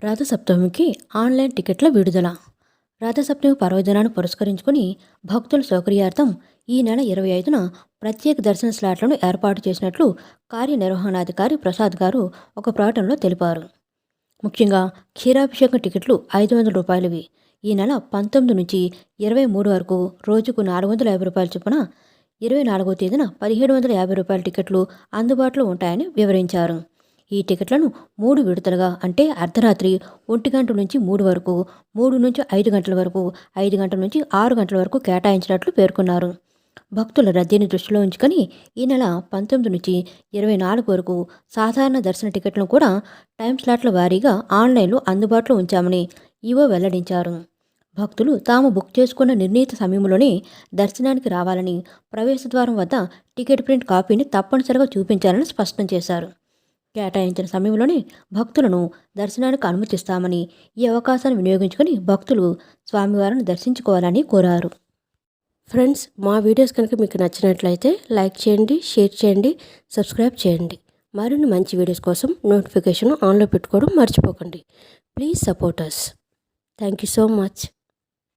రథసప్తమికి online టికెట్ల విడుదల. రథసప్తమి పర్వదినాన్ని పురస్కరించుకుని భక్తుల సౌకర్యార్థం ఈ నెల 25న ప్రత్యేక దర్శన స్లాట్లను ఏర్పాటు చేసినట్లు కార్యనిర్వహణాధికారి ప్రసాద్ గారు ఒక ప్రకటనలో తెలిపారు. ముఖ్యంగా క్షీరాభిషేకం టికెట్లు 500 రూపాయలవి. ఈ నెల 19 నుంచి 23 వరకు రోజుకు 450 రూపాయల చొప్పున 24వ తేదీన 1750 రూపాయల టికెట్లు అందుబాటులో ఉంటాయని వివరించారు. ఈ టికెట్లను 3 విడతలుగా అంటే అర్ధరాత్రి 1 గంట నుంచి 3 వరకు, 3 నుంచి 5 గంటల వరకు, 5 గంటల నుంచి 6 గంటల వరకు కేటాయించినట్లు పేర్కొన్నారు. భక్తుల రద్దీని దృష్టిలో ఉంచుకొని ఈ నెల 19 నుంచి 24 వరకు సాధారణ దర్శన టికెట్లను కూడా టైం స్లాట్ల వారీగా ఆన్లైన్లో అందుబాటులో ఉంచామని ఈవో వెల్లడించారు. భక్తులు తాము బుక్ చేసుకున్న నిర్ణీత సమయంలోనే దర్శనానికి రావాలని, ప్రవేశ ద్వారం వద్ద టికెట్ ప్రింట్ కాపీని తప్పనిసరిగా చూపించాలని స్పష్టం చేశారు. కేటాయించిన సమయంలోనే భక్తులను దర్శనానికి అనుమతిస్తామని, ఈ అవకాశాన్ని వినియోగించుకుని భక్తులు స్వామివారిని దర్శించుకోవాలని కోరారు. ఫ్రెండ్స్, మా వీడియోస్ కనుక మీకు నచ్చినట్లయితే లైక్ చేయండి, షేర్ చేయండి, సబ్స్క్రైబ్ చేయండి. మరిన్ని మంచి వీడియోస్ కోసం నోటిఫికేషన్ ఆన్లో పెట్టుకోవడం మర్చిపోకండి. Please support us. Thank you so much.